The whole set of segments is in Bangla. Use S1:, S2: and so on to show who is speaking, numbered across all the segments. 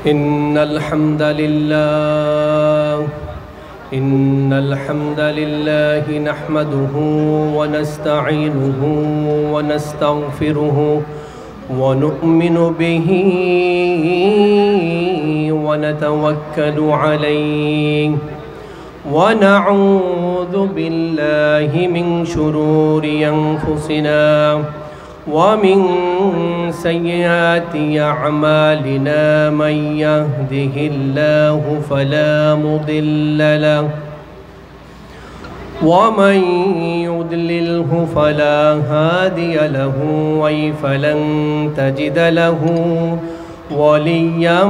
S1: إن الحمد لله نحمده ونستعينه ونستغفره ونؤمن به ونتوكل عليه ونعوذ بالله من شرور أنفسنا ومن سيئات أعمالنا من يهده الله فلا مضل له ومن يضلله فلا هادي له فلن تجد له وليا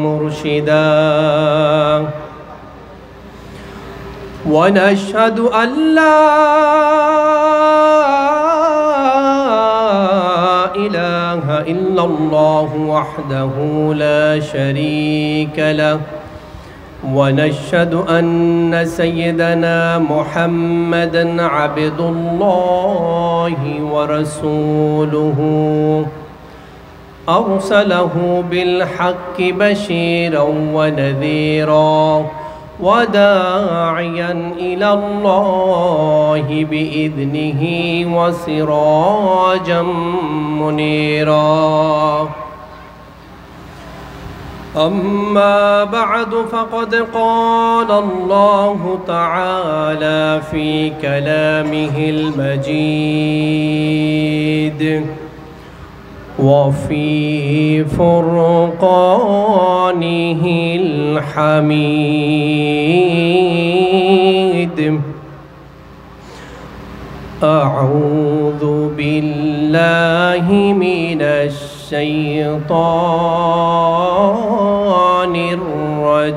S1: مرشدا ونشهد أن لا إله إلا الله وحده لا شريك له ونشهد أن سيدنا محمدًا عبد الله ورسوله أرسله بالحق بشيرا ونذيرا وداعيا إلى الله بإذنه وسراجا منيرا أما بعد فقد قال الله تعالى في كلامه المجيد وفي فرقانه الحميد أعوذ بالله من الشيطان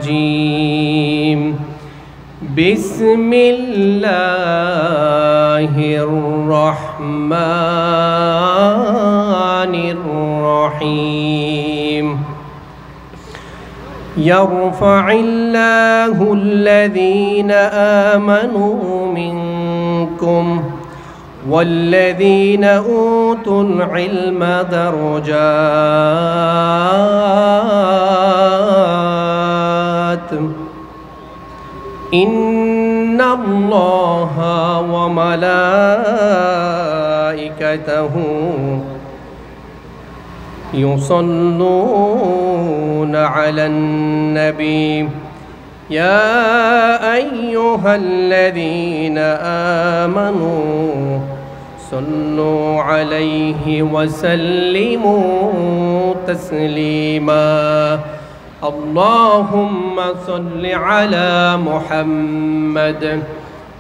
S1: الرجيم بسم الله الرحمن الرحيم يرفع الله الذين آمنوا منكم والذين أوتوا العلم درجات إن الله وملائكته يصلون على النبي يا أيها الذين آمنوا صلوا عليه وسلموا تسليما اللهم صل على محمد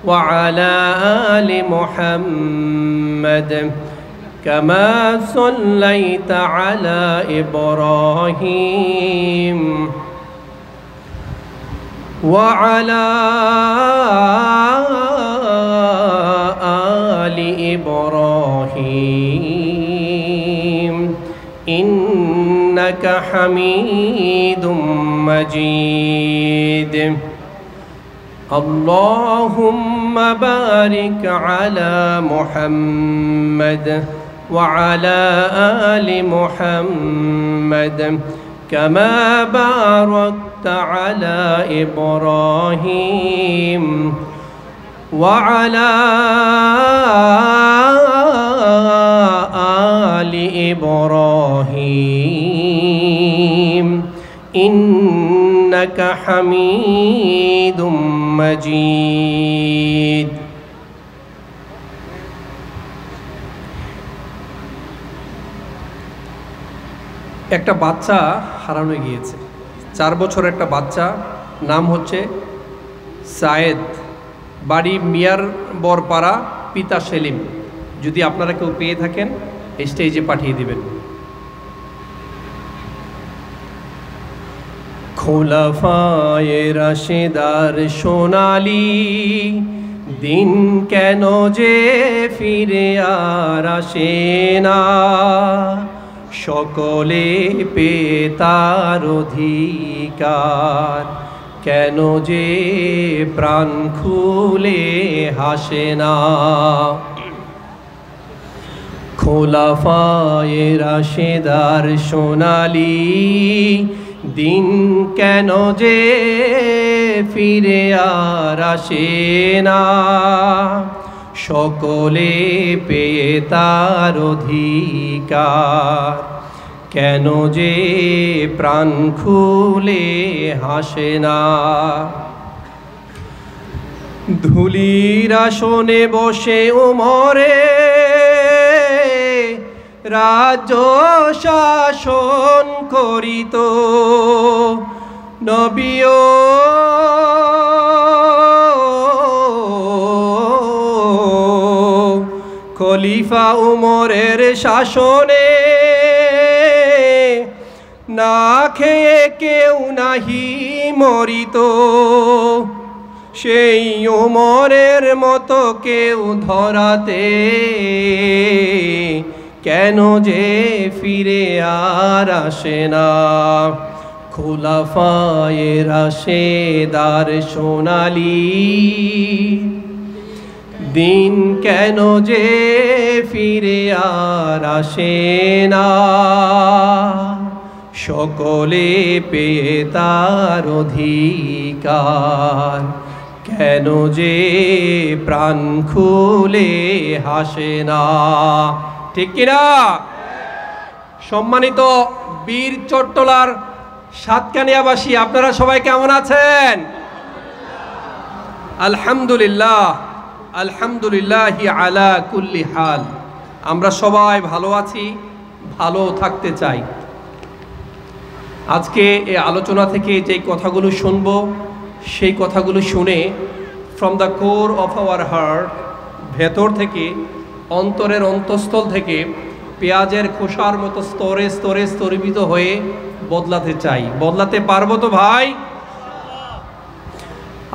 S1: وعلى آل محمد كما صليت على إبراهيم وعلى آل إبراهيم إنك حميد مجيد اللهم بارك على محمد وعلى آل محمد كما باركت على إبراهيم وعلى آل إبراهيم إنك حميد مجيد একটা বাচ্চা হারানো গিয়েছে 4 বছরের একটা বাচ্চা নাম হচ্ছে সায়েদ বাড়ি মিয়ার বরপাড়া পিতা সেলিম যদি আপনারা কেউ পেয়ে থাকেন স্টেজে পাঠিয়ে দিবেন খোলাফায়ে রাশেদার সোনালী দিন কেন যে ফিরে আর আসে না সকলে পেয়ে তার অধিকার কেন যে প্রাণ খুলে হাসে না খোলাফায়ে রাশেদার সোনালি দিন কেন যে ফিরে আর আসে না, সকলে পেয়ে তার অধিকার, কেন যে প্রাণ খুলে হাসে না। ধুলির আসনে বসে ওমরে রাজ্য শাসন করিত, নবীও খলিফা উমরের শাসনে না খেয়ে কেউ নাহি মরিত, সেই উমরের মতো কেউ ধরাতে কেন যে ফিরে আর আসে না। খোলাফায়ে রাশেদার সোনালি দিন কেন যে ফিরে আর আসে না, সকলে পেয়ে তার অধিকার, কেন যে প্রাণ খুলে হাসে না। ঠিক কিনা? সম্মানিত বীর চট্টলার সাতকানিয়াবাসী, আপনারা সবাই কেমন আছেন? আলহামদুলিল্লাহ, আলহামদুলিল্লাহি আলা কুল্লি হাল। আমরা সবাই ভালো আছি, ভালো থাকতে চাই। আজকে এই আলোচনা থেকে যে কথাগুলো শুনবো, সেই কথাগুলো শুনে from the core of our heart, ভেতর থেকে, অন্তরের অন্তঃস্থল থেকে পেঁয়াজের খোসার মতো স্তরে স্তরে স্তরীভূত হয়ে বদলাতে চাই। বদলাতে পারবো তো ভাই?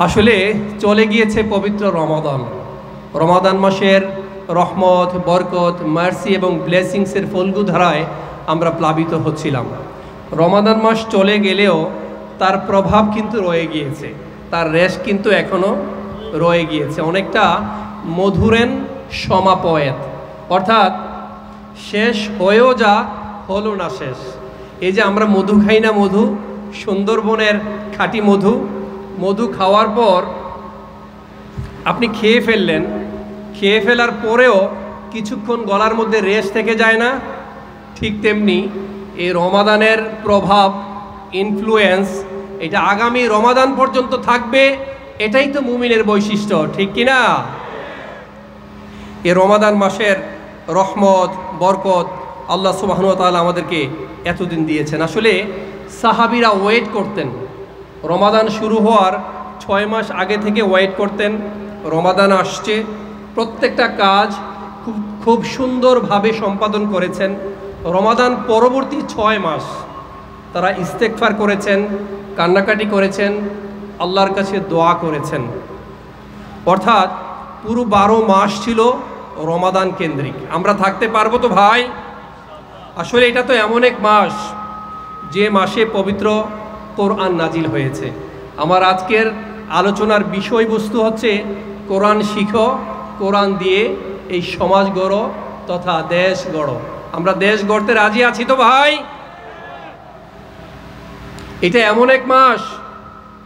S1: আসলে চলে গিয়েছে পবিত্র রমাদান। রমাদান মাসের রহমত, বরকত, মার্সি এবং ব্লেসিংসের ফলগু ধারায় আমরা প্লাবিত হচ্ছিলাম। রমাদান মাস চলে গেলেও তার প্রভাব কিন্তু রয়ে গিয়েছে, তার রেশ কিন্তু এখনো রয়ে গিয়েছে। অনেকটা মধুরেন সমাপয়েত, অর্থাৎ শেষ হয়েও যা হলো না শেষ। এই যে আমরা মধু খাই না, মধু, সুন্দরবনের খাঁটি মধু, মধু খাওয়ার পর আপনি খেয়ে ফেললেন, খেয়ে ফেলার পরেও কিছুক্ষণ গলার মধ্যে রেশ থেকে যায় না? ঠিক তেমনি এই রমাদানের প্রভাব, ইনফ্লুয়েন্স, এটা আগামী রমাদান পর্যন্ত থাকবে। এটাই তো মুমিনের বৈশিষ্ট্য, ঠিক কিনা? এই রমাদান মাসের রহমত, বরকত আল্লাহ সুবহানাহু ওয়া তাআলা আমাদেরকে এতদিন দিয়েছেন। আসলে সাহাবীরা ওয়েট করতেন, রমাদান শুরু হওয়ার 6 মাস আগে থেকে ওয়েট করতেন। রমাদান আসছে, প্রত্যেকটা কাজ খুব সুন্দরভাবে সম্পাদন করেছেন। রমাদান পরবর্তী 6 মাস তারা ইস্তেগফার করেছেন, কান্নাকাটি করেছেন, আল্লাহর কাছে দোয়া করেছেন। অর্থাৎ পুরো 12 মাস ছিল রমাদান কেন্দ্রিক। আমরা থাকতে পারবো তো ভাই? আসলে এটা তো এমন এক মাস যে মাসে পবিত্র কোরআন নাজিল হয়েছে। আমার আজকের আলোচনার বিষয়বস্তু হচ্ছে কোরআন শিখো, কোরআন দিয়ে এই সমাজ গড়ো তথা দেশ গড়ো। আমরা দেশ গড়তে রাজি আছি তো ভাই? এটা এমন এক মাস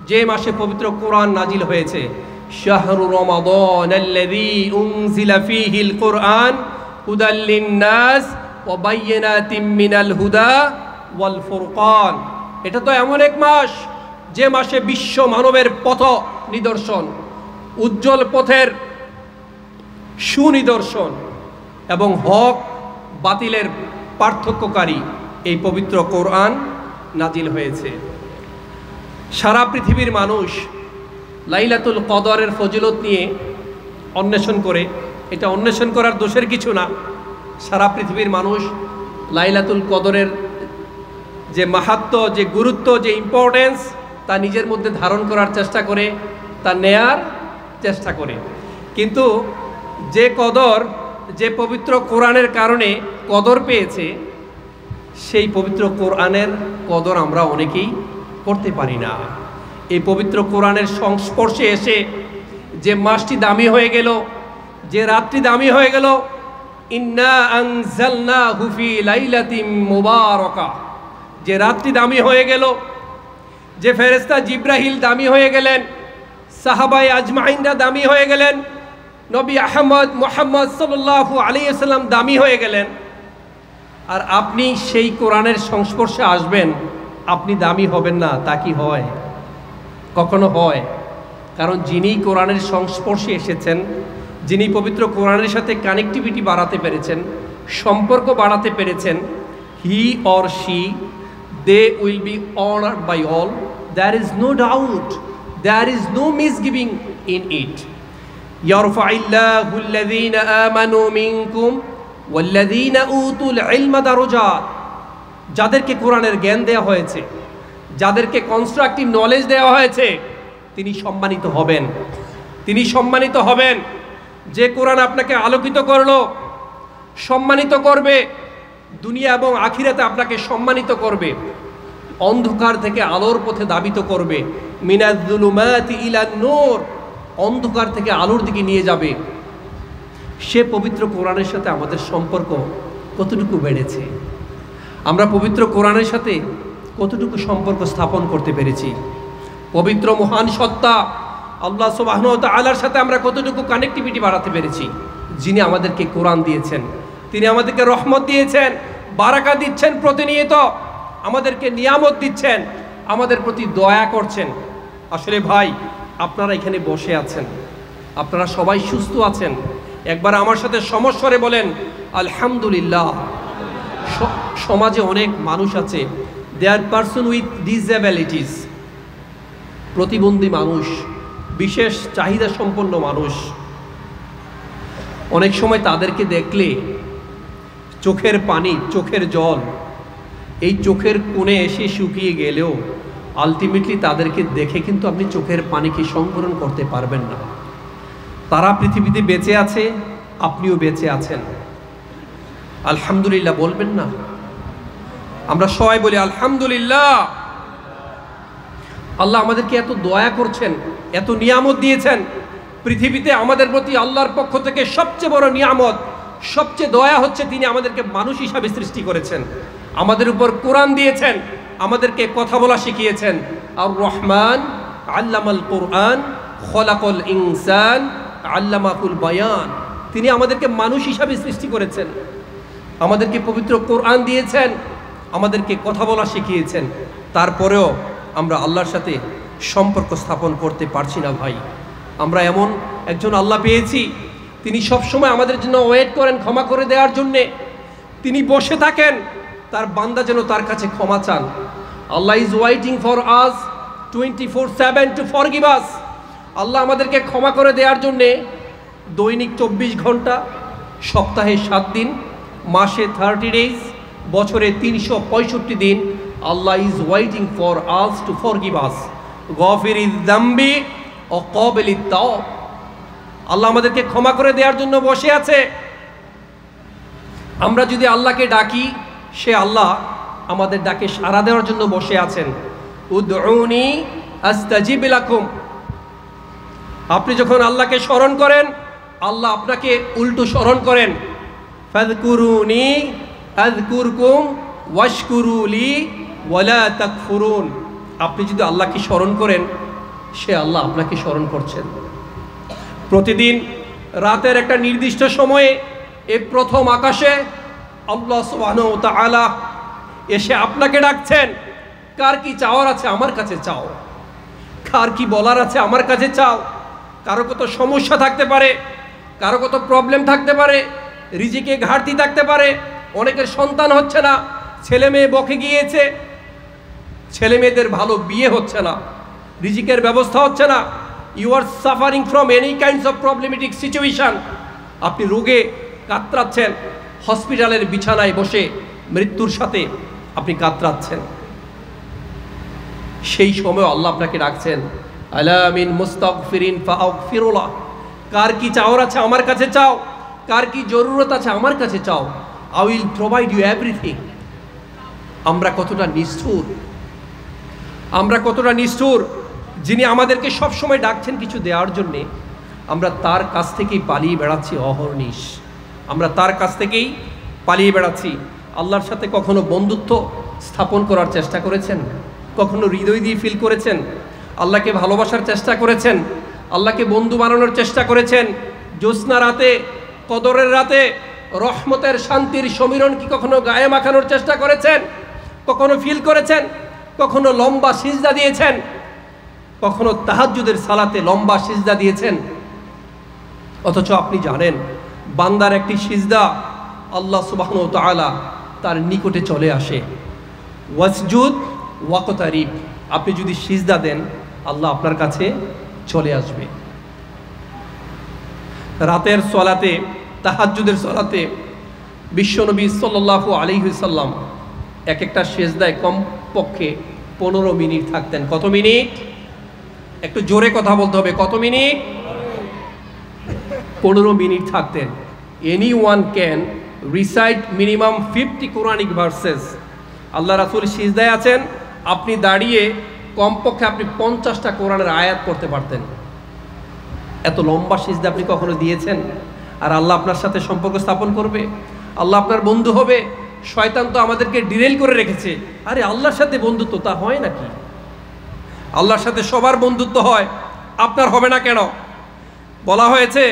S1: যে মাসে পবিত্র কোরআন নাজিল হয়েছে। শাহরু রমাদানাল্লাযী উনজিলা ফীহিল কুরআন হুদাল লিন-নাস ওয়া বায়্যিনাতিম মিনাল হুদা ওয়াল ফুরকান। এটা তো এমন এক মাস যে মাসে বিশ্ব মানবের পথ নিদর্শন, উজ্জ্বল পথের সুনিদর্শন এবং হক বাতিলের পার্থক্যকারী এই পবিত্র কোরআন নাজিল হয়েছে। সারা পৃথিবীর মানুষ লাইলাতুল কদরের ফজিলত নিয়ে অন্বেষণ করে। এটা অন্বেষণ করার দোষের কিছু না। সারা পৃথিবীর মানুষ লাইলাতুল কদরের যে মাহাত্ম্য, যে গুরুত্ব, যে ইম্পর্টেন্স তা নিজের মধ্যে ধারণ করার চেষ্টা করে, তা নেয়ার চেষ্টা করে। কিন্তু যে কদর, যে পবিত্র কোরআনের কারণে কদর পেয়েছে, সেই পবিত্র কোরআনের কদর আমরা অনেকেই করতে পারি না। এই পবিত্র কোরআনের সংস্পর্শে এসে যে মাসটি দামি হয়ে গেল, যে রাতটি দামি হয়ে গেল, ইন্না আনজালনাহু ফি লাইলাতিন মুবারাকা, যে রাত্রি দামি হয়ে গেল, যে ফেরেশতা জিব্রাইল দামি হয়ে গেলেন, সাহাবায়ে আজমাইনরা দামি হয়ে গেলেন, নবী আহমদ মুহাম্মদ সাল্লাল্লাহু আলাইহি ওয়াসাল্লাম দামি হয়ে গেলেন, আর আপনি সেই কোরআনের সংস্পর্শে আসবেন, আপনি দামি হবেন না? তা কি হয়? কখনো হয়? কারণ যিনি কোরআনের সংস্পর্শে এসেছেন, যিনি পবিত্র কোরআনের সাথে কানেক্টিভিটি বাড়াতে পেরেছেন, সম্পর্ক বাড়াতে পেরেছেন, he or she, they will be honoured by all. There is no doubt, there is no misgiving in it. ইয়ারফাইল্লাহুল্লাযীনা আমানু মিনকুম ওয়াল্লাযীনা উতুল ইলমা দারাজাত। যাদেরকে কোরআনের জ্ঞান দেওয়া হয়েছে, যাদেরকে কনস্ট্রাকটিভ নলেজ দেওয়া হয়েছে, তিনি সম্মানিত হবেন, তিনি সম্মানিত হবেন। যে কোরআন আপনাকে আলোকিত করলো, সম্মানিত করবে, দুনিয়া এবং আখিরাতে আপনাকে সম্মানিত করবে, অন্ধকার থেকে আলোর পথে ধাবিত করবে, মিনাজ-জুলুমাতি ইলান নূর, অন্ধকার থেকে আলোর দিকে নিয়ে যাবে। সে পবিত্র কোরআনের সাথে আমাদের সম্পর্ক কতটুকু বেড়েছে? আমরা পবিত্র কোরআনের সাথে কতটুকু সম্পর্ক স্থাপন করতে পেরেছি? পবিত্র মহান সত্তা আল্লাহ সুবহানাহু ওয়া তাআলার সাথে আমরা কতটুকু কানেক্টিভিটি বাড়াতে পেরেছি? যিনি আমাদেরকে কোরআন দিয়েছেন, তিনি আমাদেরকে রহমত দিয়েছেন, বারাকা দিচ্ছেন, প্রতিনিয়ত আমাদেরকে নিয়ামত দিচ্ছেন, আমাদের প্রতি দয়া করছেন। আসলে ভাই, আপনারা এখানে বসে আছেন, আপনারা সবাই সুস্থ আছেন, একবার আমার সাথে সমস্বরে বলেন আলহামদুলিল্লাহ। সমাজে অনেক মানুষ আছে, দে আর পারসন উইথ ডিসএবিলিটিস, প্রতিবন্ধী মানুষ, বিশেষ চাহিদা সম্পন্ন মানুষ। অনেক সময় তাদেরকে দেখলে চোখের পানি, চোখের জল এই চোখের কোণে এসে শুকিয়ে গেলেও আলটিমেটলি তাদেরকে দেখে কিন্তু আপনি চোখের পানিকে সংবরণ করতে পারবেন না। তারা পৃথিবীতে বেঁচে আছে, আপনিও বেঁচে আছেন, আলহামদুলিল্লাহ বলবেন না? আমরা সবাই বলি আলহামদুলিল্লাহ। আল্লাহ আমাদেরকে এত দয়া করছেন, এত নিয়ামত দিয়েছেন। পৃথিবীতে আমাদের প্রতি আল্লাহর পক্ষ থেকে সবচেয়ে বড় নিয়ামত, সবচেয়ে দয়া হচ্ছে তিনি আমাদেরকে মানুষ হিসাবে সৃষ্টি করেছেন, আমাদের উপর কোরআন দিয়েছেন, আমাদেরকে কথা বলা শিখিয়েছেন। আর রহমান আল্লামাল কোরআন খলাকাল ইনসান আল্লামাহুল বায়ান, তিনি আমাদেরকে মানুষ হিসাবে সৃষ্টি করেছেন, আমাদেরকে পবিত্র কোরআন দিয়েছেন, আমাদেরকে কথা বলা শিখিয়েছেন। তারপরেও আমরা আল্লাহর সাথে সম্পর্ক স্থাপন করতে পারছি না ভাই। আমরা এমন একজন আল্লাহ পেয়েছি, তিনি সবসময় আমাদের জন্য ওয়েট করেন ক্ষমা করে দেওয়ার জন্যে। তিনি বসে থাকেন, তার বান্দা যেন তার কাছে ক্ষমা চান। Allah is waiting for us 24/7 to forgive us. Allah আমাদেরকে ক্ষমা করে দেওয়ার জন্যে দৈনিক 24 ঘন্টা, সপ্তাহে 7 দিন, মাসে 30 ডেজ, বছরে 365 দিন Allah is waiting for us to forgive us. গফিরিজ যামবি ও ক্বাবিলিত তাওব। আল্লাহ আমাদেরকে ক্ষমা করে দেওয়ার জন্য বসে আছে। আমরা যদি আল্লাহকে ডাকি, সে আল্লাহ আমাদের ডাকে সাড়া দেওয়ার জন্য বসে আছেন। উদউনি আস্তাজিব লাকুম। আপনি যখন আল্লাহকে স্মরণ করেন, আল্লাহ আপনাকে উল্টো স্মরণ করেন। ফাযকুরুনি আযকুরকুম ওয়াশকুরুলি ওয়ালা তাকফুরুন। আপনি যদি আল্লাহকে স্মরণ করেন, সে আল্লাহ আপনাকে স্মরণ করছেন। প্রতিদিন রাতের একটা নির্দিষ্ট সময়ে এই প্রথম আকাশে আল্লাহ সুবহানাহু ওয়া তাআলা এসে আপনাকে ডাকছেন। কার কি চাওয়ার আছে আমার কাছে চাও, কার কি বলার আছে আমার কাছে চাও। কারো কত সমস্যা থাকতে পারে, কারো কত প্রবলেম থাকতে পারে, রিজিকে ঘাটতি থাকতে পারে, অনেকের সন্তান হচ্ছে না, ছেলে মেয়ে বকে গিয়েছে, ছেলে মেয়েদের ভালো বিয়ে হচ্ছে না, রিজিকের ব্যবস্থা হচ্ছে না। You are suffering from any kinds of problematic situation. আপনি রোগে কাতরাচ্ছেন, হসপিটালের বিছানায় বসে মৃত্যুর সাথে আপনি কাতরাচ্ছেন। সেই সময় আল্লাহ আপনাকে ডাকছেন, আলা মিন মুস্তাগফিরিন ফাগফিরুলাহ। কার কি চাওয়ার আছে আমার কাছে চাও, কার কি জরুরত আছে আমার কাছে চাও, I will provide you everything. আমরা কতটা নিষ্ঠুর, আমরা কতটা নিষ্ঠুর! যিনি আমাদেরকে সবসময় ডাকছেন কিছু দেওয়ার জন্যে, আমরা তার কাছ থেকেই পালিয়ে বেড়াচ্ছি অহর্নিশ। আমরা তার কাছ থেকেই পালিয়ে বেড়াচ্ছি। আল্লাহর সাথে কখনো বন্ধুত্ব স্থাপন করার চেষ্টা করেছেন? কখনো হৃদয় দিয়ে ফিল করেছেন? আল্লাহকে ভালোবাসার চেষ্টা করেছেন? আল্লাহকে বন্ধু বানানোর চেষ্টা করেছেন? জ্যোৎস্না রাতে, কদরের রাতে রহমতের শান্তির সমীরণ কি কখনো গায়ে মাখানোর চেষ্টা করেছেন? কখনো ফিল করেছেন? কখনো লম্বা সিজদা দিয়েছেন? কখনো তাহাজ্জুদের সালাতে লম্বা সিজদা দিয়েছেন? অথচ আপনি জানেন বান্দার একটি সিজদা আল্লাহ সুবহানাহু ওয়া তাআলা তার নিকটে চলে আসে। ওয়াসজুদ ওয়াকতারিব, আপনি যদি সিজদা দেন আল্লাহ আপনার কাছে চলে আসবে। রাতের সলাতে, তাহাজ্জুদের সলাতে বিশ্বনবী সাল্লাল্লাহু আলাইহি ওয়াসাল্লাম এক একটা সিজদায় কমপক্ষে 15 মিনিট থাকতেন। কত মিনিট? একটু জোরে কথা বলতে হবে। কত মিনিট? 15 মিনিট থাকতেন। Anyone can recite minimum 50 Quranic verses. Allah রাসূল সিজদায় আছেন, আপনি দাঁড়িয়ে কমপক্ষে আপনি 50টা কোরআনের আয়াত পড়তে পারতেন। এত লম্বা সিজদা আপনি কখনো দিয়েছেন? আর আল্লাহ আপনার সাথে সম্পর্ক স্থাপন করবে, আল্লাহ আপনার বন্ধু হবে। শয়তান তো আমাদেরকে ডিরেল করে রেখেছে। আরে আল্লাহর সাথে বন্ধুত্ব তা হয় নাকি? আল্লাহর সাথে সবার বন্ধুত্ব হয়, আপনার হবে না কেন? বলা হয়েছে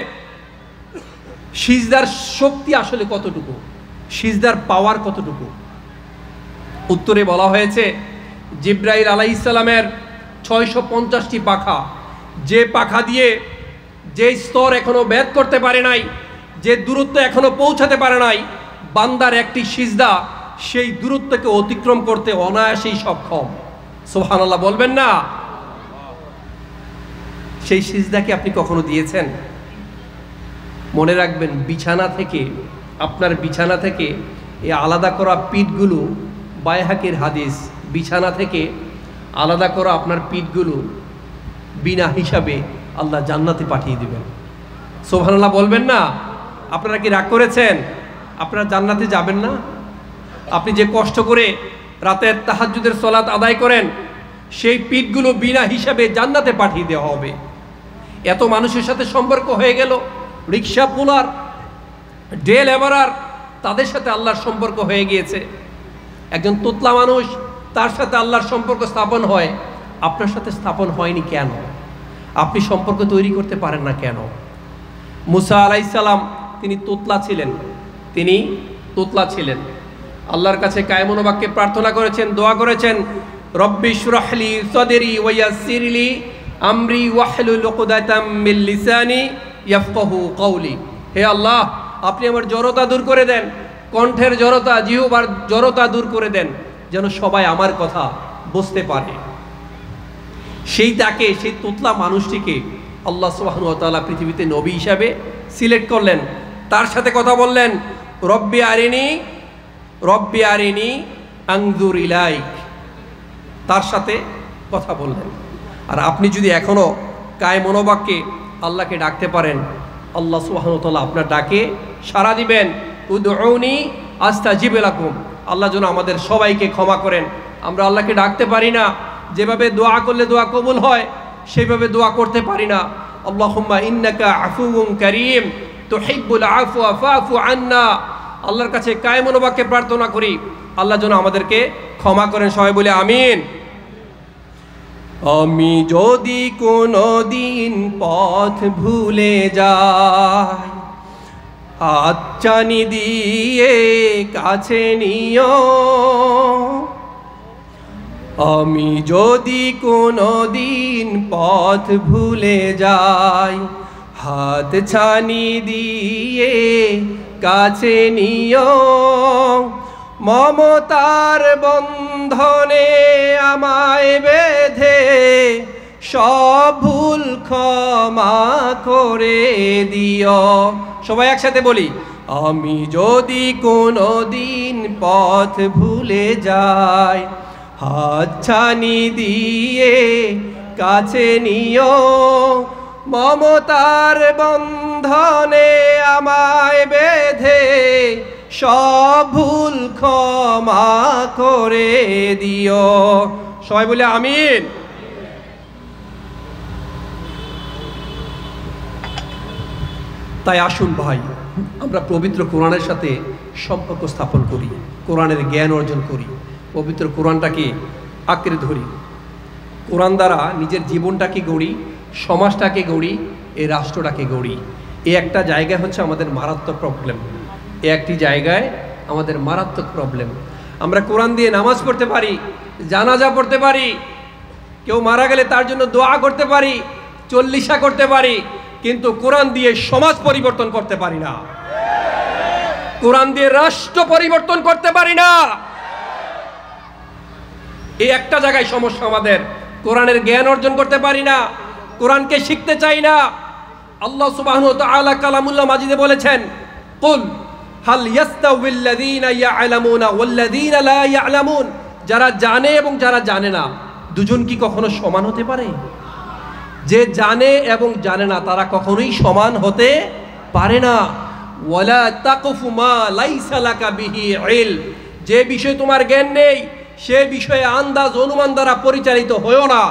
S1: সিজদার শক্তি আসলে কতটুকু, সিজদার পাওয়ার কতটুকু? উত্তরে বলা হয়েছে জিবরাইল আলাইহিস সালামের 650টি পাখা, যে পাখা দিয়ে যে স্তর এখনো ভেদ করতে পারে নাই, যে দূরত্ব এখনো পৌঁছাতে পারে নাই, বান্দার একটি সিজদা সেই দূরত্বকে অতিক্রম করতে অনায়াসেই সক্ষম। সুবহানাল্লাহ বলবেন না? সেই সিজদাকে আপনি কখনো দিয়েছেন? মনে রাখবেন, বিছানা থেকে, আপনার বিছানা থেকে এই আলাদা করা পিঠগুলো, বাইহাকির হাদিস, বিছানা থেকে আলাদা করা আপনার পিঠগুলো বিনা হিসাবে আল্লাহ জান্নাতে পাঠিয়ে দিবেন। সুবহানাল্লাহ বলবেন না? আপনারা কি রাগ করেছেন? আপনারা জান্নাতে যাবেন না? আপনি যে কষ্ট করে রাতের তাহাজ্জুদের সালাত আদায় করেন, সেই পিঠগুলো বিনা হিসাবে জান্নাতে পাঠিয়ে দেওয়া হবে। এত মানুষের সাথে সম্পর্ক হয়ে গেল, রিক্সা পুলার, ডে লেবারার, তাদের সাথে আল্লাহর সম্পর্ক হয়ে গিয়েছে। একজন তোতলা মানুষ, তার সাথে আল্লাহর সম্পর্ক স্থাপন হয়, আপনার সাথে স্থাপন হয়নি কেন? আপনি সম্পর্ক তৈরি করতে পারেন না কেন? মুসা আলাইহিস সালাম তিনি তোতলা ছিলেন, তিনি তোতলা ছিলেন। আল্লাহর কাছে কায়মন বাক্যে প্রার্থনা করেছেন, দোয়া করেছেন, রব্বি ইশরাহলি সাদরি ওয়া ইয়াসসিরলি আমরি ওয়াহলুল উকদাতাম মিন লিসানি ইয়াফকাহু কওলি। হে আল্লাহ, আপনি আমার জড়তা দূর করে দেন, কণ্ঠের জড়তা, জিহ্বার জড়তা দূর করে দেন, যেন সবাই আমার কথা বুঝতে পারে। সেই তাকে, সেই তোতলা মানুষটিকে আল্লাহ সুবহানাহু ওয়া তাআলা পৃথিবীতে নবী হিসাবে সিলেক্ট করলেন। তার সাথে কথা বললেন, রব্বি আরিনি আনজুর ইলাইক, তার সাথে কথা বললেন। আর আপনি যদি এখনো কায় মনোবাক্যে আল্লাহকে ডাকতে পারেন, আল্লাহ সুবহানাহু ওয়া তাআলা আপনার ডাকে সাড়া দিবেন। উদউনি আস্তাজিব লাকুম। আল্লাহ যেন আমাদের সবাইকে ক্ষমা করেন। আমরা আল্লাহকে ডাকতে পারি না, যেভাবে দোয়া করলে দোয়া কবুল হয় সেইভাবে দোয়া করতে পারি না। আল্লাহুম্মা ইন্নাকা আফুউন কারীম তুহিব্বুল আফওয়া ফাফু আন্না। আল্লাহর কাছে কায় মনোবাক্যে প্রার্থনা করি, আল্লাহ যেন আমাদেরকে ক্ষমা করেন। সবাই বলে আমিন। আমি যদি কোনো দিন পথ ভুলে যাই, হাতছানি দিয়ে কাছে নিও। আমি যদি কোনো দিন পথ ভুলে যাই, হাতছানি দিয়ে কাছে নিও। মমতার বন্ধনে আমায় বেঁধে সব ভুল ক্ষমা করে দিও। সবাই একসাথে বলি, আমি যদি কোনো দিন পথ ভুলে যাই, হাতছানি দিয়ে কাছে নিও। মমতার বন্ধনে আমায় বেঁধে সব ভুল ক্ষমা করে দিও। সবাই বলে আমিন। তাই আসুন ভাই, আমরা পবিত্র কোরআনের সাথে সম্পর্ক স্থাপন করি, কোরআনের জ্ঞান অর্জন করি, পবিত্র কোরআনটাকে আঁকড়ে ধরি, কোরআন দ্বারা নিজের জীবনটাকে গড়ি, সমাজটাকে গড়ি, এই রাষ্ট্রটাকে গড়ি। এই একটা জায়গায় হচ্ছে আমাদের মারাত্মক প্রবলেম, এই একটি জায়গায় আমাদের মারাত্মক প্রবলেম। আমরা কোরআন দিয়ে নামাজ পড়তে পারি, জানাজা পড়তে পারি, কেউ মারা গেলে তার জন্য দোয়া করতে পারি, চল্লিশা করতে পারি, কিন্তু কোরআন দিয়ে সমাজ পরিবর্তন করতে পারি না, কোরআন দিয়ে রাষ্ট্র পরিবর্তন করতে পারি না। এই একটা জায়গায় সমস্যা আমাদের, কোরআনের জ্ঞান অর্জন করতে পারি না, কোরআনকে শিখতে চাই না। আল্লাহ সুবহানাহু ওয়া তাআলা কালামুল্লাহ মাজিদে বলেছেন, কুল হাল ইয়াস্তাউইল্লাযীনা ইয়া'লামুনা ওয়াল্লাযীনা লা ইয়া'লামুন, যারা জানে এবং যারা জানে না দুজন কি কখনো সমান হতে পারে? যে জানে এবং জানে না তারা কখনোই সমান হতে পারে না। ওয়ালা তাকফু মা লাইসা লাকা বিহি ইলম, যে বিষয়ে তোমার জ্ঞান নেই সে বিষয়ে আন্দাজ অনুমান দ্বারা পরিচালিত হয়ো না।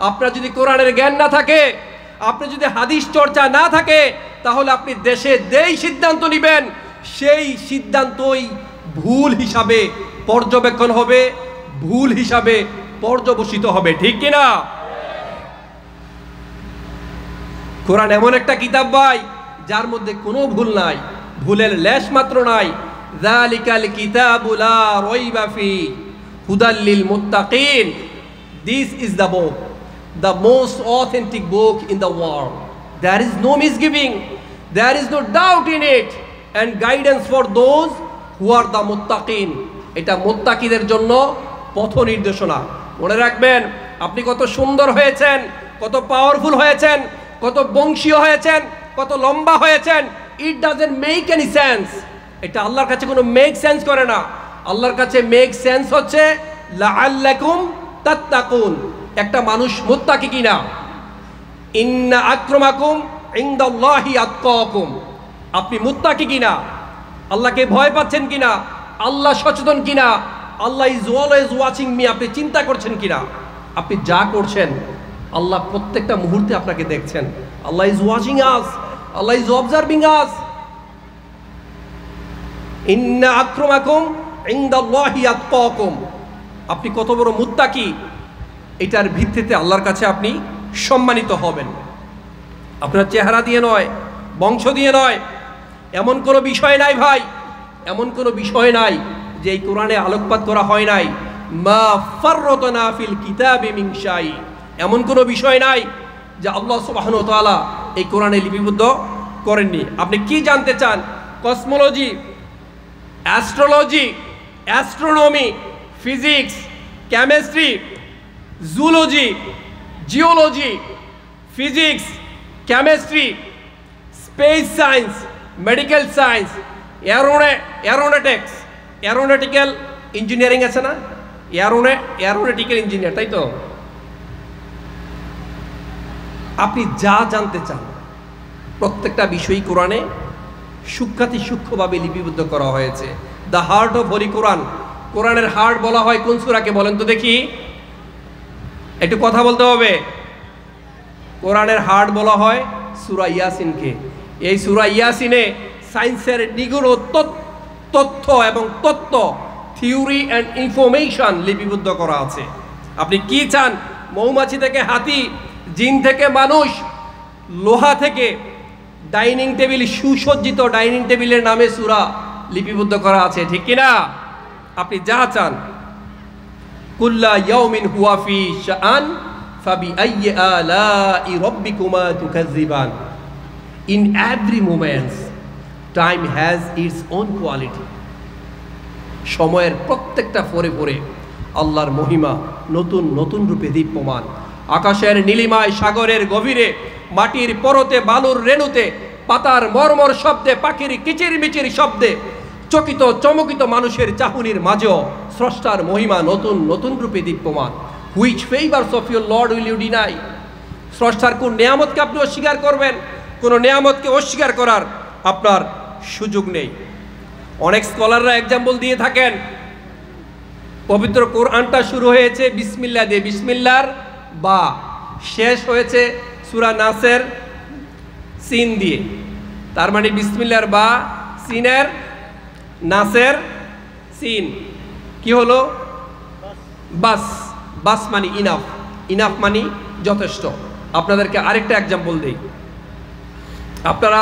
S1: আপনার যদি কোরআনের জ্ঞান না থাকে, আপনি যদি হাদিস চর্চা না থাকে, তাহলে আপনি দেশে যেই সিদ্ধান্ত নেবেন সেই সিদ্ধান্তই ভুল হিসাবে পর্যবেক্ষণ হবে, ভুল হিসাবে পর্যবসিত হবে, ঠিক কিনা? কোরআন এমন একটা কিতাব ভাই যার মধ্যে কোনো ভুল নাই, ভুলের লেশ মাত্র নাই। যালিকাল কিতাবু লা রাইবা ফি হুদাল লিল মুত্তাকিন, this is the book, the most authentic book in the world. There is no misgiving, there is no doubt in it, and guidance for those who are the muttaqin. এটা মুত্তাকিদের জন্য পথ নির্দেশনা। মনে রাখবেন, আপনি কত সুন্দর হয়েছেন, কত পাওয়ারফুল হয়েছেন, কত বংশীয় হয়েছেন, কত লম্বা হয়েছেন, it doesn't make any sense. এটা আল্লাহর কাছে কোনো মেক সেন্স করে না। আল্লাহর কাছে মেক সেন্স হচ্ছে লাআল্লাকুম তাত্তাকুন, একটা মানুষ মুত্তাকি কিনা। ইন্না আক্রমাকুম ইনদাল্লাহি আতকাকুম, আপনি মুত্তাকি কিনা, আল্লাহকে ভয় পাচ্ছেন কিনা, আল্লাহ সচেতন কিনা, আল্লাহ ইজ অলওয়েজ ওয়াচিং মি, আপনি চিন্তা করছেন কিনা। আপনি যা করছেন আল্লাহ প্রত্যেকটা মুহূর্তে আপনাকে দেখছেন। Allah is watching us, Allah is observing us. ইন্না আক্রমাকুম ইনদাল্লাহি আতকাকুম, আপনি কত বড় মুত্তাকি এটার ভিত্তিতে আল্লাহর কাছে আপনি সম্মানিত হবেন। আপনার চেহারা দিয়ে নয়, বংশ দিয়ে নয়, এমন কোনো বিষয় নাই ভাই, এমন কোনো বিষয় নাই যে এই কোরআনে আলোকপাত করা হয় নাই। মা ফাররাতনা ফিল কিতাবি মিন শাই, এমন কোনো বিষয় নাই যে আল্লাহ সুবহানাহু ওয়া তাআলা এই কোরআনে লিপিবদ্ধ করেননি। আপনি কি জানতে চান? Cosmology, astrology, astronomy, physics, chemistry, zoology, geology, physics, chemistry, space science, medical science, aeronautics, aeronautical engineering আছে না, এরোনটিক্যাল ইঞ্জিনিয়ার, তাই তো? আপনি যা জানতে চান প্রত্যেকটা বিষয়ই কোরআনে সূক্ষ্মাতি সূক্ষ্মভাবে লিপিবদ্ধ করা হয়েছে। দ্য হার্ট অফ হলি কোরআন, কোরআনের হার্ট বলা হয় কোন সূরাকে বলেন তো দেখি, একটু কথা বলতে হবে। কোরআনের হার্ট বলা হয় সূরা ইয়াসিনকে। এই সূরা ইয়াসিনে সায়েন্সের নিগুড় তথ্য এবং তত্ত্ব, থিওরি অ্যান্ড ইনফরমেশন লিপিবদ্ধ করা আছে। আপনি কি চান? মৌমাছি থেকে হাতি, জিন থেকে মানুষ, লোহা থেকে ডাইনিং টেবিল, সুসজ্জিত ডাইনিং টেবিলের নামে সূরা লিপিবদ্ধ করা আছে, ঠিক কিনা? আপনি যা চান। কুল্লা ইয়াউমিন হুয়া ফি শাআন ফাবিআইয়ি আলাই রাব্বিকুমা তুকাজ্জিবান। In every moments time has its own quality. সময়ের প্রত্যেকটা পরে পরে আল্লাহর মহিমা নতুন নতুন রূপে দীপ্যমান। আকাশের নীলিমায়, সাগরের গভীরে, মাটির পরতে, বালুর রেণুতে, পাতার মর্মর শব্দে, পাখির কিচিরমিচির শব্দে, চকিত চমকিত মানুষের চাহনির মাঝেও স্রষ্টার মহিমা নতুন নতুন রূপে দীপ্যমান। Which favours of your lord will you deny? স্রষ্টার কোন নেয়ামতকে আপনি অস্বীকার করবেন? কোনো নেয়ামতকে অস্বীকার করার আপনার সুযোগ নেই। অনেক স্কলাররা এক্সাম্পল দিয়ে থাকেন, পবিত্র কোরআনটা শুরু হয়েছে বিসমিল্লাহ দিয়ে, বিসমিল্লাহর বা, শেষ হয়েছে সূরা নাসের সিন দিয়ে। তার মানে বিসমিল্লাহর বা, সিনের নাসের সিন, কি হলো? বাস। বাস মানে ইনাফ, ইনাফ মানে যথেষ্ট। আপনাদেরকে আরেকটা এক্সাম্পল দেই, আপনারা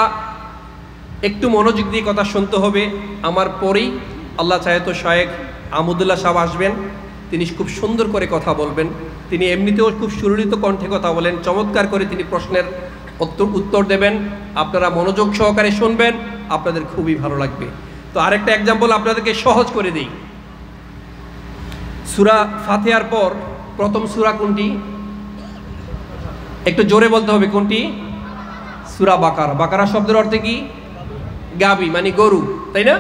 S1: একটু মনোযোগ দিয়ে কথা শুনতে হবে। আমার পরেই আল্লাহ চাহে তো শায়েখ আমুদুল্লাহ সাহেব আসবেন, তিনি খুব সুন্দর করে কথা বলবেন। তিনি এমনিতেও খুব সুললিত কণ্ঠে কথা বলেন, চমৎকার করে তিনি প্রশ্নের উত্তর দেবেন। আপনারা মনোযোগ সহকারে শুনবেন, আপনাদের খুবই ভালো লাগবে। তো আরেকটা এক্সাম্পল আপনাদেরকে সহজ করে দিই। সূরা ফাতিহার পর প্রথম সূরা কোনটি? একটু জোরে বলতে হবে, কোনটি? সূরা বাকারা। বাকারা শব্দের অর্থ কি? গাবি মানে গরু, তাই না?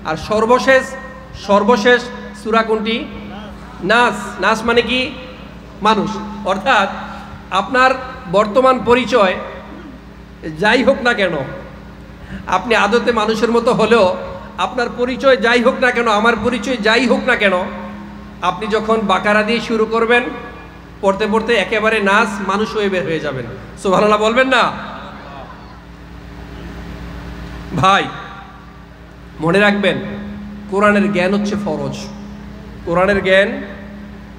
S1: আর সর্বশেষ সূরা কোনটি? নাস। নাস মানে কি? মানুষ। অর্থাৎ আপনার বর্তমান পরিচয় যাই হোক না কেন, আপনি আদতে মানুষের মতো হলেও আপনার পরিচয় যাই হোক না কেন, আমার পরিচয় যাই হোক না কেন, আপনি যখন বাকারা দিয়ে শুরু করবেন, পড়তে পড়তে একেবারে নাস মানুষ হয়ে বের হয়ে যাবেন। সুবহানাল্লাহ বলবেন না? ভাই মনে রাখবেন, কোরআনের জ্ঞান হচ্ছে ফরজ।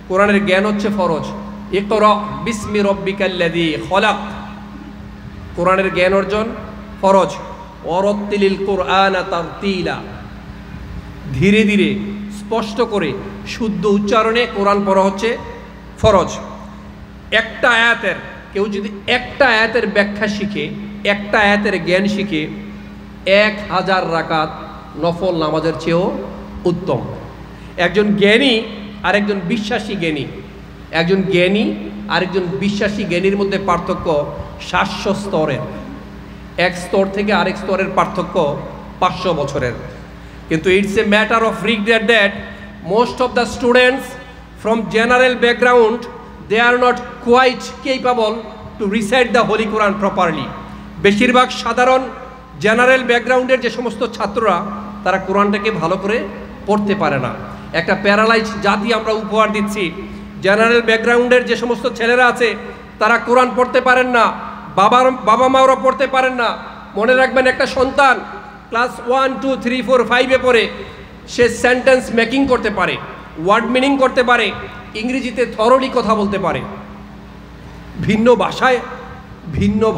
S1: কোরআনের জ্ঞান হচ্ছে ফরজ। ইকরা বিসমি রাব্বিকাল্লাযী খলাক, কোরআনের জ্ঞান অর্জন ফরজ। ওয়ারাত্তিলিল কুরআনা তারতিলা, ধীরে ধীরে স্পষ্ট করে শুদ্ধ উচ্চারণে কোরআন পড়া হচ্ছে ফরজ। একটা আয়াতের, কেউ যদি একটা আয়াতের ব্যাখ্যা শিখে, একটা আয়াতের জ্ঞান শিখে, 1000 রাকাত নফল নামাজের চেয়েও উত্তম। একজন জ্ঞানী আর একজন বিশ্বাসী জ্ঞানী, একজন জ্ঞানী আর একজন বিশ্বাসী জ্ঞানীর মধ্যে পার্থক্য 700 স্তরের। এক স্তর থেকে আরেক স্তরের পার্থক্য 500 বছরের। কিন্তু it's a matter of regret that most of the students from general background, they are not quite capable to recite the holy Quran properly. বেশিরভাগ সাধারণ জেনারেল ব্যাকগ্রাউন্ডের যে সমস্ত ছাত্ররা, তারা কোরআনটাকে ভালো করে পড়তে পারে না। একটা প্যারালাইজ জাতি আমরা উপহার দিচ্ছি। জেনারেল ব্যাকগ্রাউন্ডের যে সমস্ত ছেলেরা আছে, তারা কোরআন পড়তে পারেন না, বাবা মাওরা পড়তে পারেন না। মনে রাখবেন, একটা সন্তান ক্লাস 1, 2, 3, 4, 5-এ পড়ে, সে সেন্টেন্স মেকিং করতে পারে, ওয়ার্ড মিনিং করতে পারে, ইংরেজিতে থরলি কথা বলতে পারে, ভিন্ন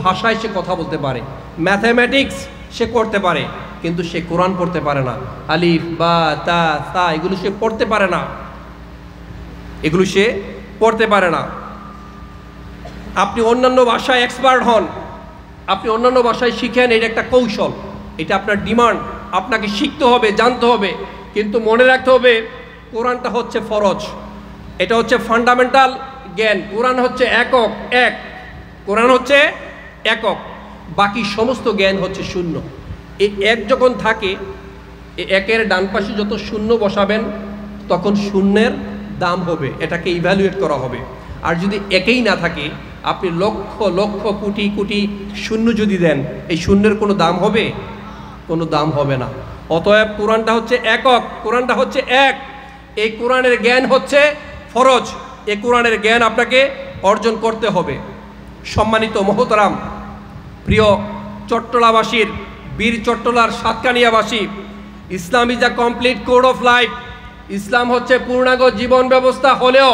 S1: ভাষায় সে কথা বলতে পারে, ম্যাথামেটিক্স সে করতে পারে, কিন্তু সে কোরআন পড়তে পারে না। আলিফ বা তা সা এগুলো সে পড়তে পারে না, আপনি অন্যান্য ভাষায় এক্সপার্ট হন, আপনি অন্যান্য ভাষায় শিখেন, এটা একটা কৌশল, এটা আপনার ডিমান্ড, আপনাকে শিখতে হবে, জানতে হবে। কিন্তু মনে রাখতে হবে, কোরআনটা হচ্ছে ফরজ, এটা হচ্ছে ফান্ডামেন্টাল জ্ঞান। কোরআন হচ্ছে কোরআন হচ্ছে একক, বাকি সমস্ত জ্ঞান হচ্ছে শূন্য। এই এক যখন থাকে, এই একের ডান পাশে যত শূন্য বসাবেন, তখন শূন্যের দাম হবে, এটাকে ইভ্যালুয়েট করা হবে। আর যদি একেই না থাকে, আপনি লক্ষ লক্ষ কোটি কোটি শূন্য যদি দেন, এই শূন্যের কোনো দাম হবে? কোনো দাম হবে না। অতএব কোরআনটা হচ্ছে একক, কোরআনটা হচ্ছে এক। এই কোরআনের জ্ঞান হচ্ছে ফরজ, এই কোরআনের জ্ঞান আপনাকে অর্জন করতে হবে। সম্মানিত মহতরাম, প্রিয় চট্টলাবাসীর, বীর চট্টলার সাতকানিয়াবাসী, Islam is a complete code of life. Islam হচ্ছে পূর্ণাঙ্গ জীবন ব্যবস্থা হলেও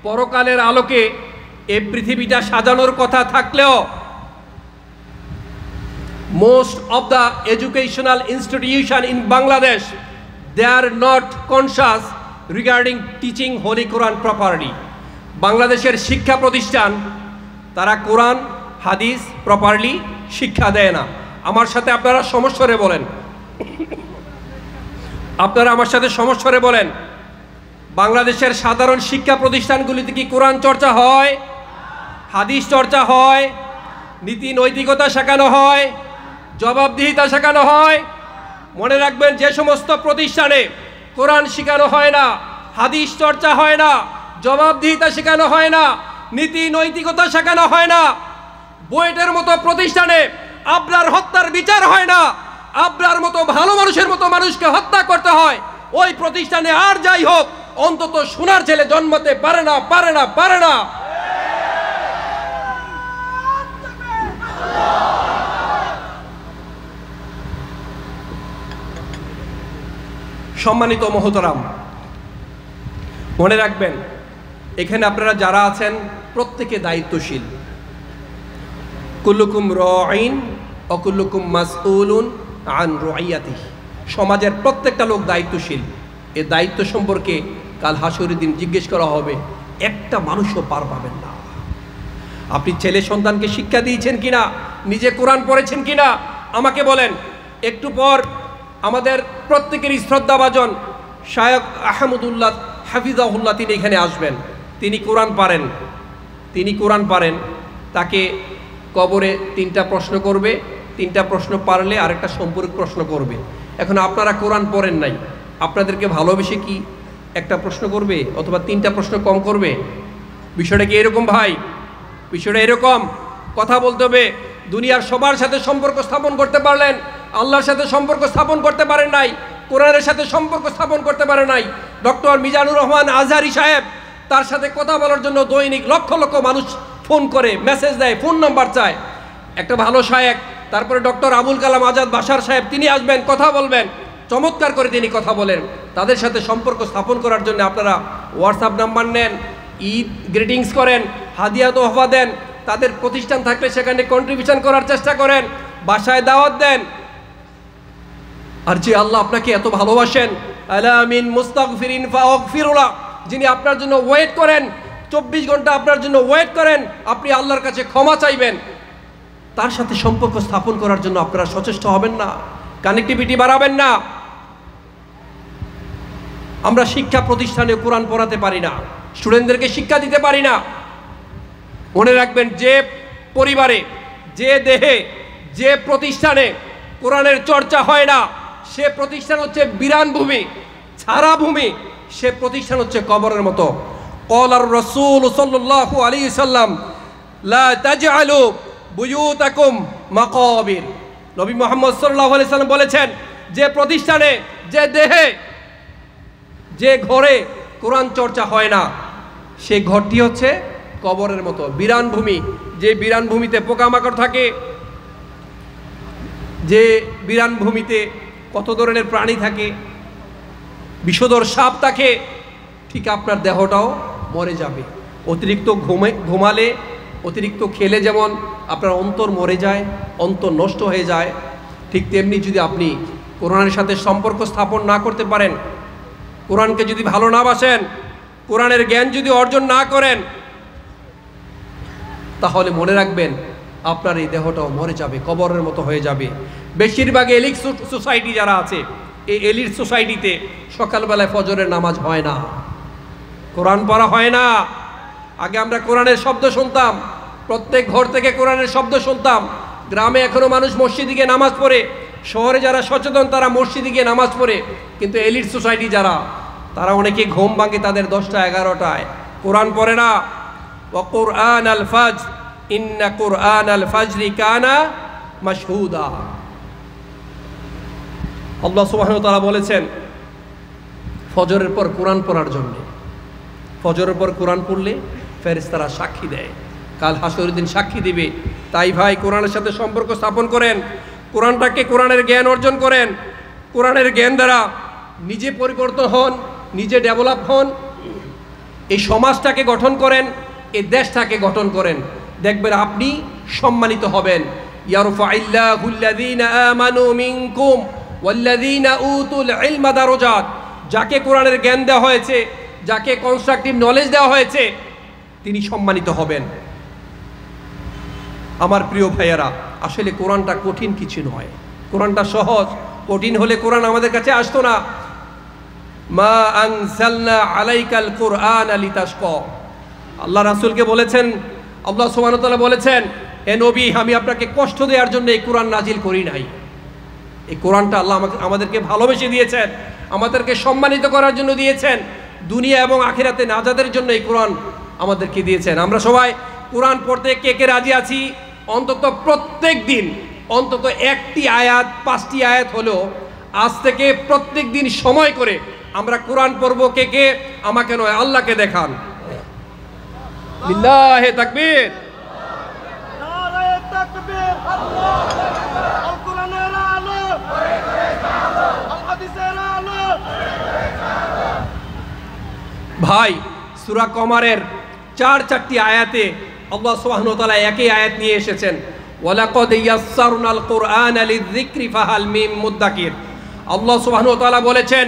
S1: পরকালের আলোকে এই পৃথিবীটা সাজানোর কথা থাকলেও most of the educational institution in Bangladesh, they are not conscious regarding teaching Holy Quran properly. বাংলাদেশের শিক্ষা প্রতিষ্ঠান, তারা কোরআন হাদিস প্রপারলি শিক্ষা দেয় না। আমার সাথে আপনারা সমস্বরে বলেন, বাংলাদেশের সাধারণ শিক্ষা প্রতিষ্ঠানগুলিতে কি কোরআন চর্চা হয়? হাদিস চর্চা হয়? নীতি নৈতিকতা শেখানো হয়? জবাবদিহিতা শেখানো হয়? মনে রাখবেন, যে সমস্ত প্রতিষ্ঠানে কোরআন শেখানো হয় না, হাদিস চর্চা হয় না, জবাবদিহিতা শেখানো হয় না, নীতি নৈতিকতা শেখানো হয় না, বুয়েটের মতো প্রতিষ্ঠানে আবরার হত্যার বিচার হয় না, আবরার মতো ভালো মানুষের মতো মানুষকে হত্যা করতে হয়, ওই প্রতিষ্ঠানে আর যাই হোক, অন্তত সোনার ছেলে জন্মাতে পারে না। সম্মানিত মহতরাম, মনে রাখবেন এখানে আপনারা যারা আছেন প্রত্যেকে দায়িত্বশীল। কুল্লুকুম রাঈন ওয়া কুল্লুকুম মাসউলুন আন রাইয়াতিহি। সমাজের প্রত্যেকটা লোক দায়িত্বশীল। এই দায়িত্ব সম্পর্কে কাল হাসরের দিন জিজ্ঞেস করা হবে, একটা মানুষও পার পাবেন না। আপনি ছেলে সন্তানকে শিক্ষা দিয়েছেন কিনা, নিজে কোরআন পড়েছেন কিনা আমাকে বলেন। একটু পর আমাদের প্রত্যেকেরই শ্রদ্ধাভাজন শায়খ আহমদুল্লাহ হাফিজাহুল্লাহ তিনি এখানে আসবেন। তিনি কোরআন পারেন। তাকে কবরে 3টা প্রশ্ন করবে, 3টা প্রশ্ন পারলে আরেকটা সম্পূরক প্রশ্ন করবে। এখন আপনারা কোরআন পড়েন নাই, আপনাদেরকে ভালোবেসে কি একটা প্রশ্ন করবে অথবা 3টা প্রশ্ন কম করবে? বিষয়টা কি এরকম ভাই? বিষয়টা এরকম। কথা বলতে হবে। দুনিয়ার সবার সাথে সম্পর্ক স্থাপন করতে পারলেন, আল্লাহর সাথে সম্পর্ক স্থাপন করতে পারেন নাই, কোরআনের সাথে সম্পর্ক স্থাপন করতে পারেন নাই। ডক্টর মিজানুর রহমান আজহারি সাহেব, তার সাথে কথা বলার জন্য দৈনিক লক্ষ লক্ষ মানুষ ফোন করে, মেসেজ দেয়, ফোন নাম্বার চায়। একটা ভালো শায়েখ, তারপরে ডক্টর আবুল কালাম আজাদ বাশার সাহেব, তিনি আসবেন, কথা বলবেন, চমৎকার করে তিনি কথা বলেন। তাদের সাথে সম্পর্ক স্থাপন করার জন্য আপনারা হোয়াটসঅ্যাপ নাম্বার নেন, ঈদ গ্রিটিংস করেন, হাদিয়া তোহফা দেন, তাদের প্রতিষ্ঠান থাকলে সেখানে কন্ট্রিবিউশন করার চেষ্টা করেন, বাসায় দাওয়াত দেন। আর যে আল্লাহ আপনাকে এত ভালোবাসেন, আলা মিন মুস্তাগফিরিন ফাগফিরুলা, যিনি আপনার জন্য ওয়েট করেন, 24 ঘন্টা আপনার জন্য ওয়েট করেন, আপনি আল্লাহর কাছে ক্ষমা চাইবেন, তার সাথে সম্পর্ক স্থাপন করার জন্য আপনারা সচেষ্ট হবেন না? কানেক্টিভিটি বাড়াবেন না? আমরা শিক্ষা প্রতিষ্ঠানে কোরআন পড়াতে পারি না, স্টুডেন্টদেরকে শিক্ষা দিতে পারি না। মনে রাখবেন, যে পরিবারে, যে দেহে, যে প্রতিষ্ঠানে কোরআনের চর্চা হয় না, সে প্রতিষ্ঠান হচ্ছে বিরান ভূমি, ছাড়া ভূমি। সে প্রতিষ্ঠান হচ্ছে কবরের মতো। ক্বালা রাসূল সাল্লাল্লাহু আলাইহি সাল্লাম, লা তাজআলু বুয়ুতাকুম মাকাবির। নবী মুহাম্মদ সাল্লাল্লাহু আলাইহি সাল্লাম বলেছেন, যে প্রতিষ্ঠানে, যে দেহে, যে ঘরে কোরআন চর্চা হয় না, সেই ঘরটি হচ্ছে কবরের মতো, বিরান ভূমি। যে বিরান ভূমিতে পোকামাকড় থাকে, যে বিরান ভূমিতে কত ধরনের প্রাণী থাকে, বিষধর সাপ থাকে, ঠিক আপনার দেহটাও মরে যাবে। অতিরিক্ত ঘুমালে, অতিরিক্ত খেলে যেমন আপনার অন্তর মরে যায়, অন্তর নষ্ট হয়ে যায়, ঠিক তেমনি যদি আপনি কোরআনের সাথে সম্পর্ক স্থাপন না করতে পারেন, কোরআনকে যদি ভালো না বাসেন, কোরআনের জ্ঞান যদি অর্জন না করেন, তাহলে মনে রাখবেন আপনার এই দেহটাও মরে যাবে, কবরের মতো হয়ে যাবে। বেশিরভাগ এলিট সোসাইটি যারা আছে, এই এলিট সোসাইটিতে সকালবেলায় ফজরের নামাজ হয় না, কোরআন পড়া হয় না। আগে আমরা কোরআনের শব্দ শুনতাম, প্রত্যেক ঘর থেকে কোরআনের শব্দ শুনতাম। গ্রামে এখনো মানুষ মসজিদে গিয়ে নামাজ পড়ে, শহরে যারা সচেতন তারা মসজিদে গিয়ে নামাজ পড়ে। কিন্তু এলিট সোসাইটি যারা, তারা অনেকে ঘুম ভাঙে তাদের 10টা 11টায়, কোরআন পড়ে না। ওয়া কুরআন আল ফাজর ইন্না কুরআন আল ফাজরি কানা মাশহুদা। আল্লাহ সুবহানাহু ওয়া তাআলা বলেছেন ফজরের পর কোরআন পড়ার জন্য। ফজরের পর কোরআন পড়লে ফেরেশতারা সাক্ষী দেয়, কাল হাসরের দিন সাক্ষী দিবে। তাই ভাই, কোরআনের সাথে সম্পর্ক স্থাপন করেন, কোরআনটাকে, কোরআনের জ্ঞান অর্জন করেন। কোরআনের জ্ঞান দ্বারা নিজে পরিবর্তন হন, নিজে ডেভেলপ হন, এই সমাজটাকে গঠন করেন, এই দেশটাকে গঠন করেন। দেখবেন আপনি সম্মানিত হবেন। ইয়ারফাইল্লাহুল্লাযীনা আমানু মিনকুম ওয়াল্লাযীনা উতুল ইলমা দারাজাত। যাকে কোরআনের জ্ঞান দেওয়া হয়েছে, যাকে কনস্ট্রাকটিভ নলেজ দেওয়া হয়েছে, তিনি সম্মানিত হবেন। আমার প্রিয় ভাইয়েরা, আসলে কোরআনটা কঠিন কিছু নয়, কোরআনটা সহজ। কঠিন হলে কোরআন আমাদের কাছে আসতো না। মা আনজালনা আলাইকাল কুরআন লিতাশকা। আল্লাহ রাসূলকে বলেছেন, আল্লাহ সুবহানাহু ওয়া তাআলা বলেছেন, হে নবী, আমি আপনাকে কষ্ট দেওয়ার জন্য এই কোরআন নাজিল করি নাই। এই কোরআনটা আল্লাহ আমাদেরকে ভালোবেসে দিয়েছেন, আমাদেরকে সম্মানিত করার জন্য দিয়েছেন, দুনিয়া এবং আখিরাতে নাজাতের জন্য এই কোরআন আমাদেরকে দিয়েছেন। আমরা সবাই কোরআন পড়তে কে কে রাজি আছি? অন্তত প্রত্যেক দিন অন্তত 1টি আয়াত, 5টি আয়াত হলো আজ থেকে প্রত্যেক দিন সময় করে আমরা কোরআন পড়ব। কে কে? আমাকে নয়, আল্লাহকে দেখান। লিল্লাহি তাকবীর।
S2: নারায়ে তাকবীর। আল কোরআনের আলো, আল হাদিসের আলো।
S1: ভাই সূরা কমারের চারটি আয়াতে আল্লাহ সুবহানাহু ওয়া তাআলা একই আয়াত নিয়ে এসেছেন, ওয়ালাকাদ ইয়াসসারনাল কুরআনা লিযিকরি ফাহাল মিন মুদ্দাকির। আল্লাহ সুবহানাহু ওয়া তাআলা বলেছেন,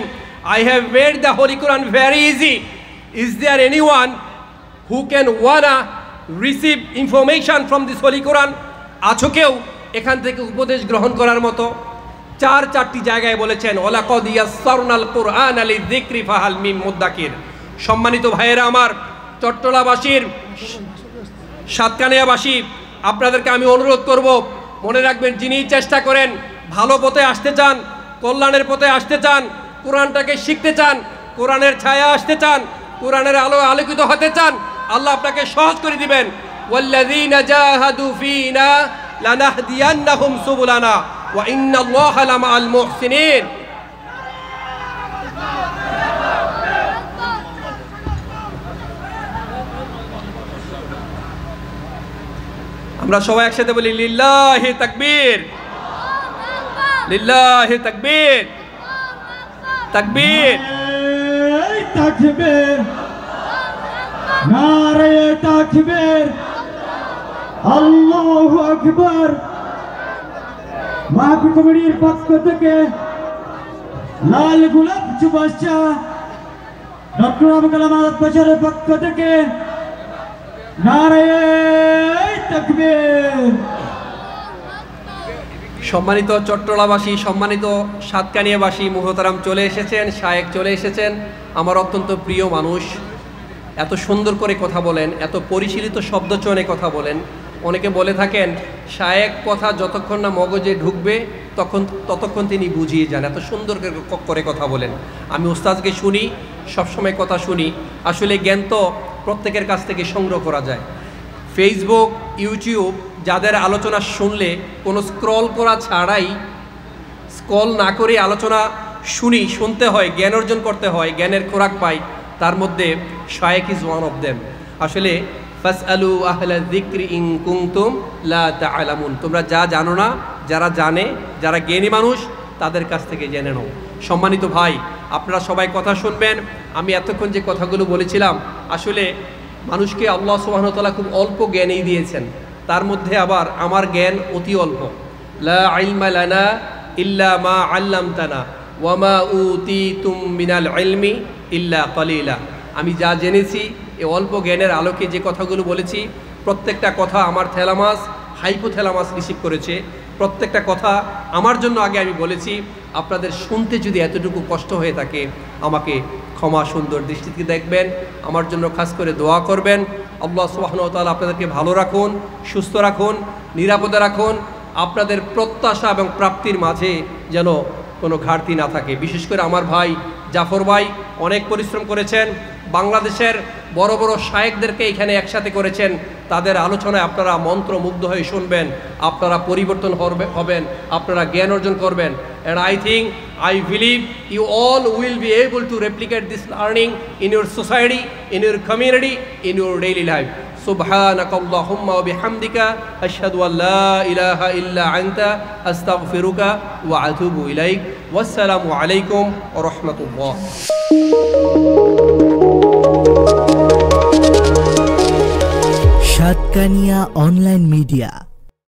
S1: I have made the Holy Quran very easy. Is there anyone who can wanna receive information from this Holy Quran? আছো কেউ এখান থেকে উপদেশ গ্রহণ করার মতো? চারটি জায়গায় বলেছেন ওয়ালাকাদ ইয়াসসারনাল কুরআনা লিযিকরি ফাহাল মিন মুদ্দাকির। সম্মানিত ভাইয়েরা আমার, চট্টলাবাসীর, সাতকানিয়াবাসী, আপনাদেরকে আমি অনুরোধ করব, মনে রাখবেন, যিনি চেষ্টা করেন, ভালো পথে আসতে চান, কল্যাণের পথে আসতে চান, কোরআনটাকে শিখতে চান, কোরআনের ছায়া আসতে চান, কোরআনের আলো আলোকিত হতে চান, আল্লাহ আপনাকে সহজ করে দিবেন। ওয়াল্লাযীনা জাহাদু ফীনা লানাহদিয়ান্নাহুম সুবুলানা ওয়া ইন্নাল্লাহা লামাআল মুহসিনিন। আমরা সবাই একসাথে বলি লিল্লাহি তাকবীর, লিল্লাহি তাকবীর, তাকবীর,
S2: তাকবীর, নারে তাকবীর, আল্লাহু আকবার। মাহফিল কমিটির পক্ষ থেকে লাল গোলাপ শুভেচ্ছা, ডক্টর আবুল কালাম আজাদ বশিরের পক্ষ থেকে নারে তাকবীর।
S1: সম্মানিত চট্টলাবাসী, সম্মানিত সাতকানিয়াবাসী, মুহতারাম চলে এসেছেন, শায়েক চলে এসেছেন, আমার অত্যন্ত প্রিয় মানুষ। এত সুন্দর করে কথা বলেন, এত পরিশীলিত শব্দচয়নে কথা বলেন। অনেকে বলে থাকেন শায়েক কথা যতক্ষণ না মগজে ঢুকবে ততক্ষণ তিনি বুঝিয়ে যান, এত সুন্দর করে কথা বলেন। আমি উস্তাদকে শুনি, সবসময় কথা শুনি। আসলে জ্ঞান তো প্রত্যেকের কাছ থেকে সংগ্রহ করা যায়। ফেসবুক, ইউটিউব, যাদের আলোচনা শুনলে কোনো স্ক্রল করা ছাড়াই, স্ক্রল না করে আলোচনা শুনতে হয়, জ্ঞান অর্জন করতে হয়, জ্ঞানের খোরাক পাই, তার মধ্যে শায়েক ইজ ওয়ান অফ দেম। আসলে ফাসআলু আহলা যিকরি ইন কুনতুম লা তা'লামুন, তোমরা যা জানো না, যারা জানে, যারা জ্ঞানী মানুষ, তাদের কাছ থেকে জেনে নাও। সম্মানিত ভাই, আপনারা সবাই কথা শুনবেন। আমি এতক্ষণ যে কথাগুলো বলেছিলাম, আসলে মানুষকে আল্লাহ সুবহানাহু ওয়া তাআলা খুব অল্প জ্ঞানই দিয়েছেন, তার মধ্যে আবার আমার জ্ঞান অতি অল্প। লা ইলমা লানা ইল্লা মা আল্লামতানা ওয়া মা উতিতুম মিনাল ইলমি ইল্লা কালিলা। আমি যা জেনেছি এই অল্প জ্ঞানের আলোকে যে কথাগুলো বলেছি, প্রত্যেকটা কথা আমার থ্যালামাস, হাইপোথ্যালামাস রিসিভ করেছে। প্রত্যেকটা কথা আমার জন্য আগে আমি বলেছি। আপনাদের শুনতে যদি এতটুকু কষ্ট হয়ে থাকে, আমাকে ক্ষমা সুন্দর দৃষ্টিতে দেখবেন, আমার জন্য খাস করে দোয়া করবেন। আল্লাহ সুবহানাহু ওয়া তাআলা আপনাদেরকে ভালো রাখুন, সুস্থ রাখুন, নিরাপদে রাখুন। আপনাদের প্রত্যাশা এবং প্রাপ্তির মাঝে যেন কোনো ঘাটতি না থাকে। বিশেষ করে আমার ভাই জাফর ভাই অনেক পরিশ্রম করেছেন, বাংলাদেশের বড় বড় শায়েকদেরকে এখানে একসাথে করেছেন। তাদের আলোচনায় আপনারা মন্ত্রমুগ্ধ হয়ে শুনবেন, আপনারা পরিবর্তন হবেন, আপনারা জ্ঞান অর্জন করবেন। And I believe you all will be able to replicate this learning in your society, in your community, in your daily life. Subhanakallahumma wa bihamdika ashhadu an la ilaha illa anta astaghfiruka wa atubu ilaik. Wassalamu alaikum wa rahmatullah.
S3: Satkania online media.